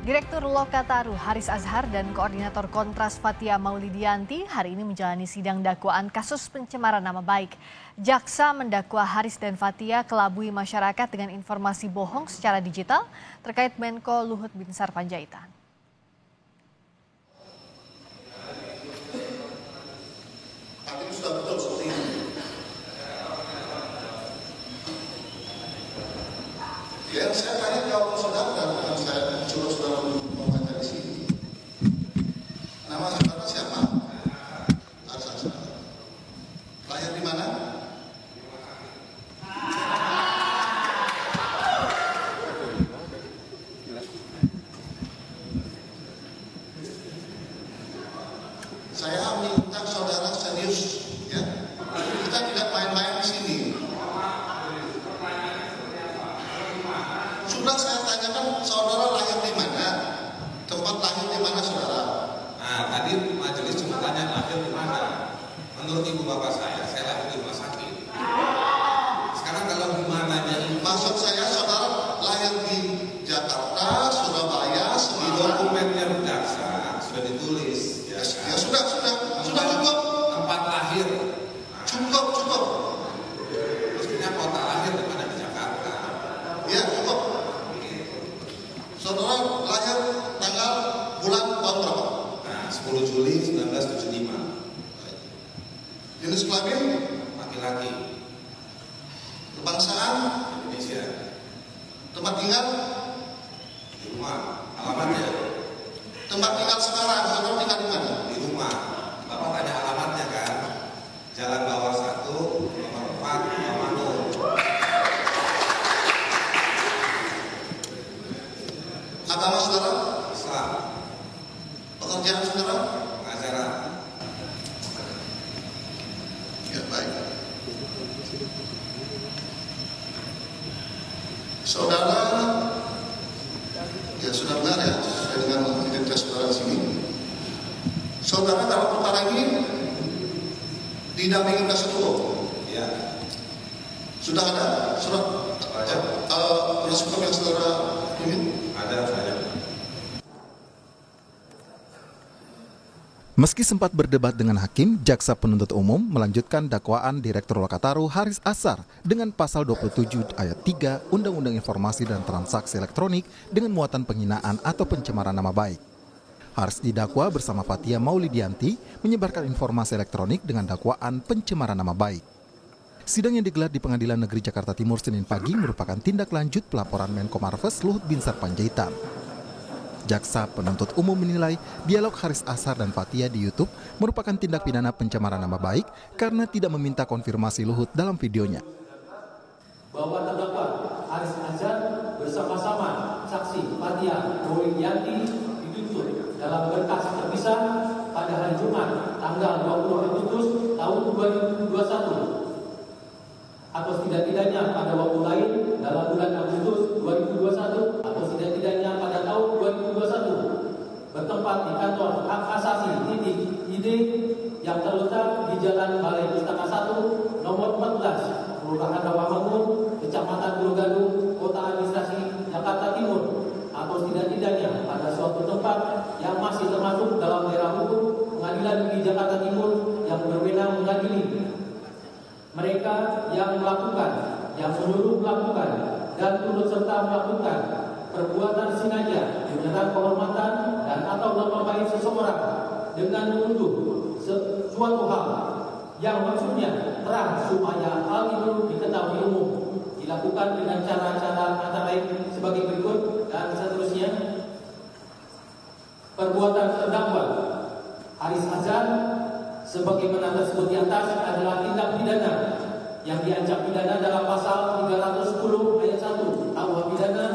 Direktur Lokataru Haris Azhar dan Koordinator Kontras Fathia Maulidianti hari ini menjalani sidang dakwaan kasus pencemaran nama baik. Jaksa mendakwa Haris dan Fathia kelabui masyarakat dengan informasi bohong secara digital terkait Menko Luhut Binsar Panjaitan. Ya, saya tanya jawab saudara, bukan saya suruh saudara membaca di sini. Nama saudara siapa? Haris Azhar. Lahir di mana? Saya minta saudara serius, ya. Kita tidak main-main di sini. Sudah saya tanyakan saudara lahir di mana, tempat lahir di mana saudara? Nah, tadi majelis cuma tanya lahir di mana. Menurut ibu bapak saya lahir di rumah sakit. Sekarang kalau di mananya ini? Maksud saya saudara lahir di Jakarta, Surabaya, Semilon. Dokumennya jaksa sudah ditulis. Ya sudah cukup. Tempat lahir. Cukup. Mestinya kota lahir di mana di Jakarta. Ya cukup. Saudara lahir tanggal bulan tahun berapa? Nah, 10 Juli 1975. Jenis kelamin? Laki-laki. Kebangsaan? Indonesia. Tempat tinggal? Di rumah. Alamatnya? Tempat tinggal sekarang, saudara tinggal di mana? Di rumah. Bapak tanya alamatnya kan? Jalan Bawah 1, nomor 4, Manado. Agama saudara? Islam. Pekerjaan saudara? Pengajaran. Ya baik. Saudara, ya sudah benar ya, sesuai dengan identitas saudara di sini. Saudara dalam perkara ini didampingi penasihat hukum. Ya. Sudah ada surat penasihat hukum yang saudara ingin? Ada saya. Meski sempat berdebat dengan hakim, jaksa penuntut umum melanjutkan dakwaan Direktur Lokataru Haris Azhar dengan pasal 27 ayat 3 Undang-Undang Informasi dan Transaksi Elektronik dengan muatan penghinaan atau pencemaran nama baik. Haris didakwa bersama Fathia Maulidianti menyebarkan informasi elektronik dengan dakwaan pencemaran nama baik. Sidang yang digelar di Pengadilan Negeri Jakarta Timur Senin pagi merupakan tindak lanjut pelaporan Menko Marves Luhut Binsar Panjaitan. Jaksa penuntut umum menilai dialog Haris Azhar dan Fathia di YouTube merupakan tindak pidana pencemaran nama baik karena tidak meminta konfirmasi Luhut dalam videonya. Bahwa terdakwa Haris Azhar bersama-sama saksi Fathia Maulidianti dituntut dalam berkas terpisah pada hari Jumat tanggal 20 Agustus tahun 2021 atau tidak-tidaknya pada waktu lain dalam bulan Agustus 2021 atau tidak-tidaknya pada tahun 2021 bertempat di kantor hak asasi ID yang terletak di Jalan Balai Pustaka 1 nomor 14 Kelurahan Rawamangun, Kecamatan Pulogadung, Kota Administrasi Jakarta Timur atau tidak-tidaknya pada suatu tempat yang masih termasuk dalam daerah hukum Pengadilan Negeri Jakarta Timur yang berwenang mengadili mereka yang melakukan, yang menyuruh melakukan, dan turut serta melakukan perbuatan sengaja menyerang kehormatan dan atau nama baik seseorang dengan menuduh suatu hal yang maksudnya terang supaya hal itu diketahui umum dilakukan dengan cara-cara antara lain sebagai berikut dan seterusnya. Perbuatan terdakwa Haris Azhar sebagaimana tersebut di atas adalah tindak pidana yang diancam pidana dalam pasal 310 ayat 1 KUH pidana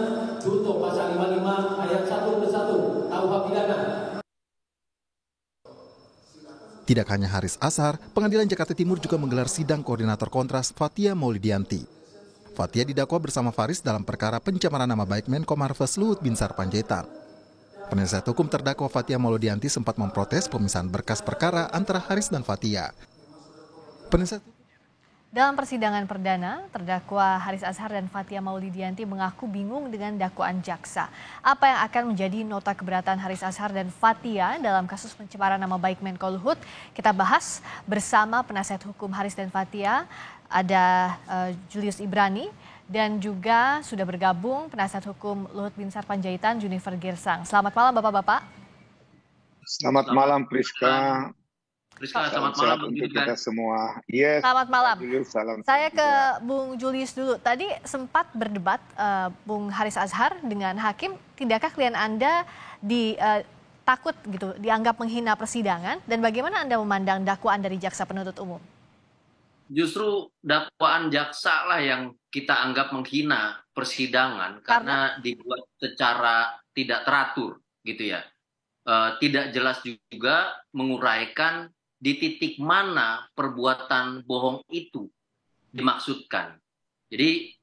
junto pasal 55 ayat 1 KUH pidana. Tidak hanya Haris Azhar, Pengadilan Jakarta Timur juga menggelar sidang koordinator kontras Fathia Maulidianti. Fathia didakwa bersama Faris dalam perkara pencemaran nama baik Menko Marves Luhut Binsar Panjaitan. Penasihat hukum terdakwa Fathia Maulidianti sempat memprotes pemisahan berkas perkara antara Haris dan Fathia. Penasihat Dalam persidangan perdana, terdakwa Haris Azhar dan Fathia Maulidiyanti mengaku bingung dengan dakwaan jaksa. Apa yang akan menjadi nota keberatan Haris Azhar dan Fathia dalam kasus pencemaran nama baik Menko Luhut? Kita bahas bersama penasihat hukum Haris dan Fathia, ada Julius Ibrani, dan juga sudah bergabung penasihat hukum Luhut Binsar Panjaitan, Junifer Girsang. Selamat malam Bapak-Bapak. Selamat malam Priska. Selamat malam untuk kita semua. Yes. Selamat malam. Salam Saya ke Bung Julius dulu. Tadi sempat berdebat Bung Haris Azhar dengan hakim. Tidakkah klien Anda takut gitu dianggap menghina persidangan? Dan bagaimana Anda memandang dakwaan dari jaksa penuntut umum? Justru dakwaan jaksa lah yang kita anggap menghina persidangan karena dibuat secara tidak teratur gitu ya. Tidak jelas juga menguraikan di titik mana perbuatan bohong itu dimaksudkan. Jadi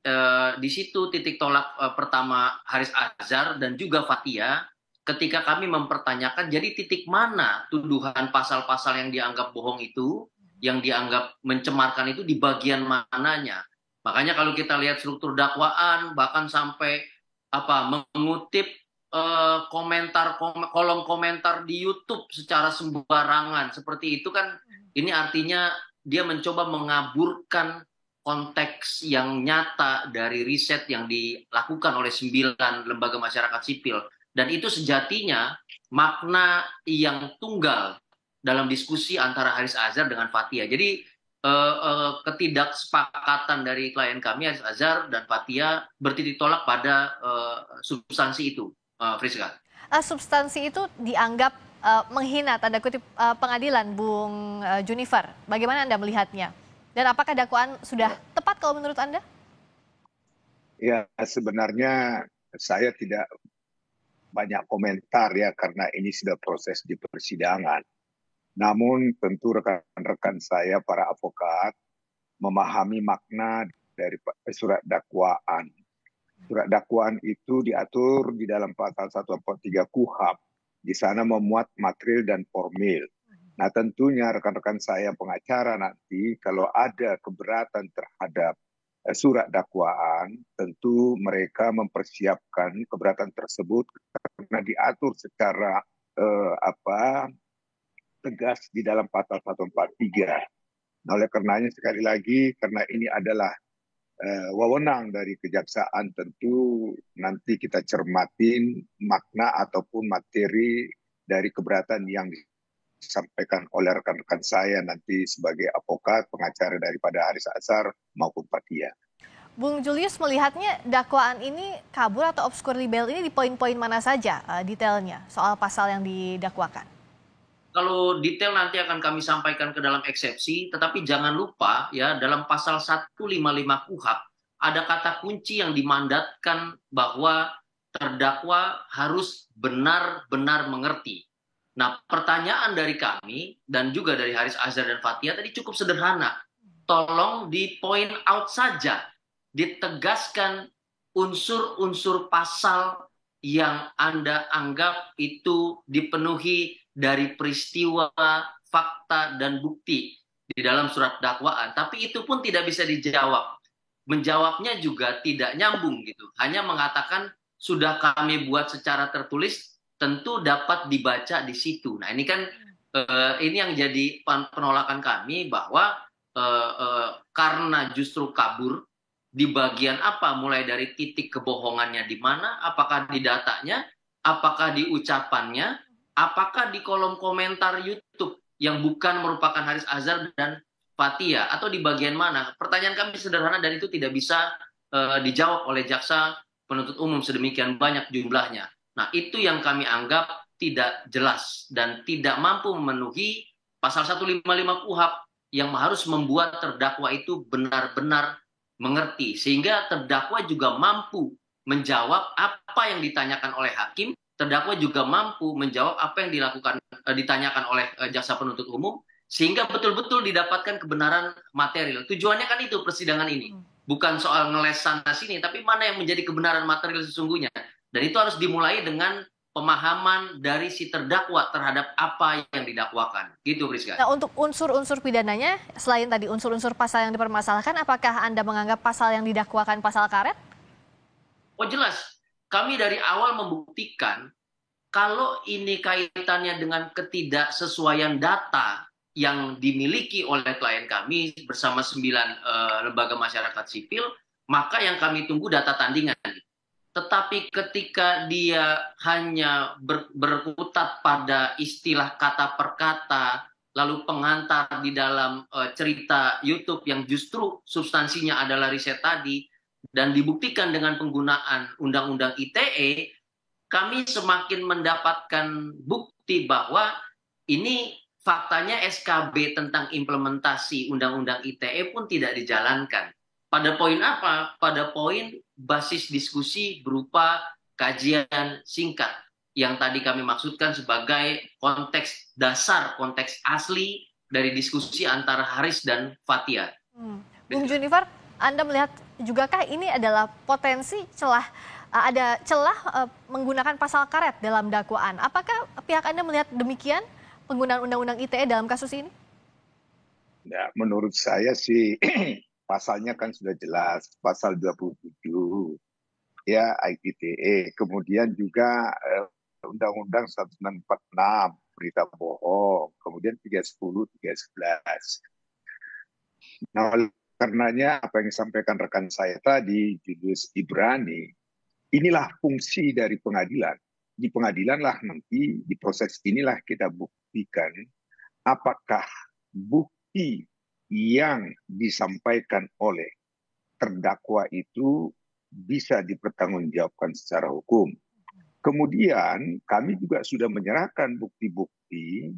di situ titik tolak pertama Haris Azhar dan juga Fathia ketika kami mempertanyakan jadi titik mana tuduhan pasal-pasal yang dianggap bohong itu, yang dianggap mencemarkan itu di bagian mananya. Makanya kalau kita lihat struktur dakwaan bahkan sampai mengutip kolom komentar di YouTube secara sembarangan seperti itu kan, ini artinya dia mencoba mengaburkan konteks yang nyata dari riset yang dilakukan oleh 9 lembaga masyarakat sipil, dan itu sejatinya makna yang tunggal dalam diskusi antara Haris Azhar dengan Fathia. Jadi ketidaksepakatan dari klien kami Haris Azhar dan Fathia bertitik tolak pada substansi itu. Friska. Substansi itu dianggap menghina tanda kutip pengadilan, Bung Junifer. Bagaimana Anda melihatnya? Dan apakah dakwaan sudah tepat kalau menurut Anda? Ya, sebenarnya saya tidak banyak komentar ya karena ini sudah proses di persidangan. Namun tentu rekan-rekan saya para advokat memahami makna dari surat dakwaan. Surat dakwaan itu diatur di dalam pasal 143 KUHP. Di sana memuat material dan formil. Nah tentunya rekan-rekan saya pengacara nanti kalau ada keberatan terhadap surat dakwaan, tentu mereka mempersiapkan keberatan tersebut karena diatur secara tegas di dalam pasal 143. Nah, oleh karenanya sekali lagi karena ini adalah wewenang dari kejaksaan, tentu nanti kita cermatin makna ataupun materi dari keberatan yang disampaikan oleh rekan-rekan saya nanti sebagai advokat pengacara daripada Haris Azhar maupun Fathia. Bung Julius melihatnya dakwaan ini kabur atau obskur libel ini di poin-poin mana saja detailnya soal pasal yang didakwakan? Kalau detail nanti akan kami sampaikan ke dalam eksepsi, tetapi jangan lupa ya dalam pasal 155 KUHP ada kata kunci yang dimandatkan bahwa terdakwa harus benar-benar mengerti. Nah, pertanyaan dari kami dan juga dari Haris Azhar dan Fathia tadi cukup sederhana. Tolong di point out saja, ditegaskan unsur-unsur pasal yang Anda anggap itu dipenuhi dari peristiwa, fakta, dan bukti di dalam surat dakwaan. Tapi itu pun tidak bisa dijawab. Menjawabnya juga tidak nyambung gitu. Hanya mengatakan sudah kami buat secara tertulis, tentu dapat dibaca di situ. Nah ini kan ini yang jadi penolakan kami bahwa karena justru kabur di bagian apa, mulai dari titik kebohongannya di mana, apakah di datanya, apakah di ucapannya, apakah di kolom komentar YouTube yang bukan merupakan Haris Azhar dan Fathia, atau di bagian mana? Pertanyaan kami sederhana dan itu tidak bisa dijawab oleh jaksa penuntut umum sedemikian banyak jumlahnya. Nah itu yang kami anggap tidak jelas dan tidak mampu memenuhi pasal 155 KUHP yang harus membuat terdakwa itu benar-benar mengerti. Sehingga terdakwa juga mampu menjawab apa yang ditanyakan oleh hakim, terdakwa juga mampu menjawab apa yang ditanyakan oleh jaksa penuntut umum, sehingga betul-betul didapatkan kebenaran material. Tujuannya kan itu persidangan ini. Bukan soal ngeles sana sini, tapi mana yang menjadi kebenaran material sesungguhnya. Dan itu harus dimulai dengan pemahaman dari si terdakwa terhadap apa yang didakwakan. Gitu, Priska. Nah, untuk unsur-unsur pidananya, selain tadi unsur-unsur pasal yang dipermasalahkan, apakah Anda menganggap pasal yang didakwakan pasal karet? Oh jelas, kami dari awal membuktikan kalau ini kaitannya dengan ketidaksesuaian data yang dimiliki oleh klien kami bersama 9 lembaga masyarakat sipil, maka yang kami tunggu data tandingan. Tetapi ketika dia hanya berkutat pada istilah kata per kata, lalu pengantar di dalam cerita YouTube yang justru substansinya adalah riset tadi, dan dibuktikan dengan penggunaan Undang-Undang ITE, kami semakin mendapatkan bukti bahwa ini faktanya SKB tentang implementasi Undang-Undang ITE pun tidak dijalankan. Pada poin apa? Pada poin basis diskusi berupa kajian singkat yang tadi kami maksudkan sebagai konteks dasar, konteks asli dari diskusi antara Haris dan Fathia. Bung Junifer, Anda melihat jugakah ini adalah potensi ada celah menggunakan pasal karet dalam dakwaan? Apakah pihak Anda melihat demikian penggunaan Undang-Undang ITE dalam kasus ini? Ya, menurut saya sih pasalnya kan sudah jelas, pasal 27 ya ITE, kemudian juga Undang-Undang 1946 berita bohong, kemudian 310, 311. Nah, oleh karenanya apa yang disampaikan rekan saya tadi, Julius Ibrani, inilah fungsi dari pengadilan. Di pengadilan lah nanti, di proses inilah kita buktikan apakah bukti yang disampaikan oleh terdakwa itu bisa dipertanggungjawabkan secara hukum. Kemudian kami juga sudah menyerahkan bukti-bukti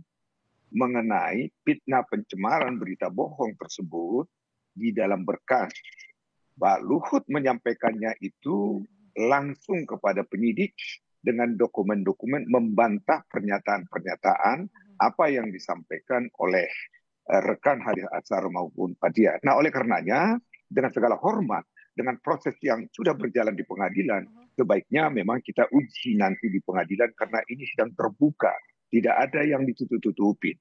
mengenai fitnah pencemaran berita bohong tersebut di dalam berkas. Pak Luhut menyampaikannya itu langsung kepada penyidik dengan dokumen-dokumen membantah pernyataan-pernyataan apa yang disampaikan oleh rekan Haris Azhar maupun Fathia. Nah, oleh karenanya dengan segala hormat, dengan proses yang sudah berjalan di pengadilan, sebaiknya memang kita uji nanti di pengadilan karena ini sedang terbuka, tidak ada yang ditutup-tutupin.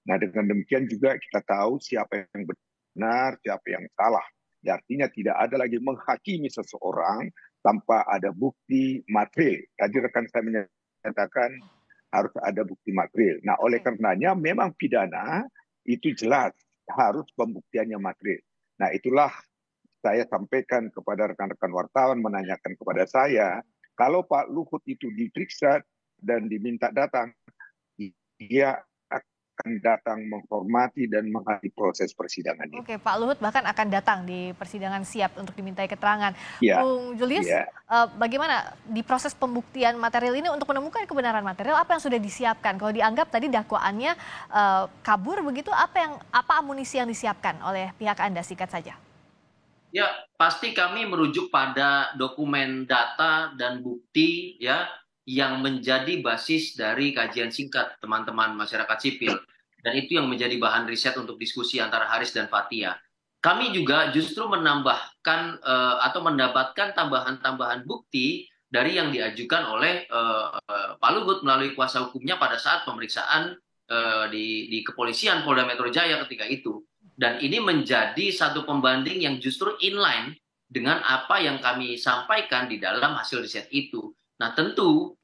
Nah, dengan demikian juga kita tahu siapa yang benar, siapa yang salah. Artinya tidak ada lagi menghakimi seseorang tanpa ada bukti material. Tadi rekan saya menyatakan harus ada bukti material. Nah, oleh karenanya memang pidana itu jelas harus pembuktiannya material. Nah, itulah saya sampaikan kepada rekan-rekan wartawan menanyakan kepada saya, kalau Pak Luhut itu diperiksa dan diminta datang, dia akan datang menghormati dan menghadiri proses persidangan ini. Oke, Pak Luhut bahkan akan datang di persidangan siap untuk dimintai keterangan. Ya, Bung Julius, bagaimana di proses pembuktian material ini untuk menemukan kebenaran material, apa yang sudah disiapkan? Kalau dianggap tadi dakwaannya kabur begitu, apa amunisi yang disiapkan oleh pihak Anda, singkat saja? Ya, pasti kami merujuk pada dokumen data dan bukti ya yang menjadi basis dari kajian singkat teman-teman masyarakat sipil. Dan itu yang menjadi bahan riset untuk diskusi antara Haris dan Fathia. Kami juga justru menambahkan atau mendapatkan tambahan-tambahan bukti dari yang diajukan oleh Pak Luhut melalui kuasa hukumnya pada saat pemeriksaan di kepolisian Polda Metro Jaya ketika itu. Dan ini menjadi satu pembanding yang justru inline dengan apa yang kami sampaikan di dalam hasil riset itu. Nah, tentu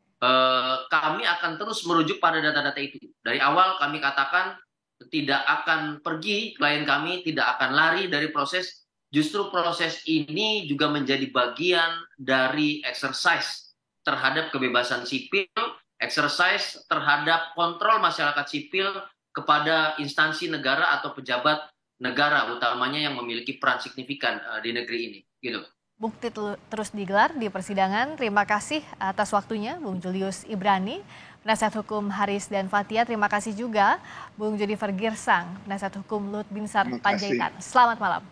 kami akan terus merujuk pada data-data itu. Dari awal kami katakan tidak akan pergi, klien kami tidak akan lari dari proses. Justru proses ini juga menjadi bagian dari exercise terhadap kebebasan sipil, exercise terhadap kontrol masyarakat sipil kepada instansi negara atau pejabat negara, utamanya yang memiliki peran signifikan di negeri ini. Gitu. Bukti terus digelar di persidangan. Terima kasih atas waktunya Bung Julius Ibrani, penasihat hukum Haris dan Fathia. Terima kasih juga Bung Junifer Girsang, penasihat hukum Luhut Binsar Panjaitan. Selamat malam.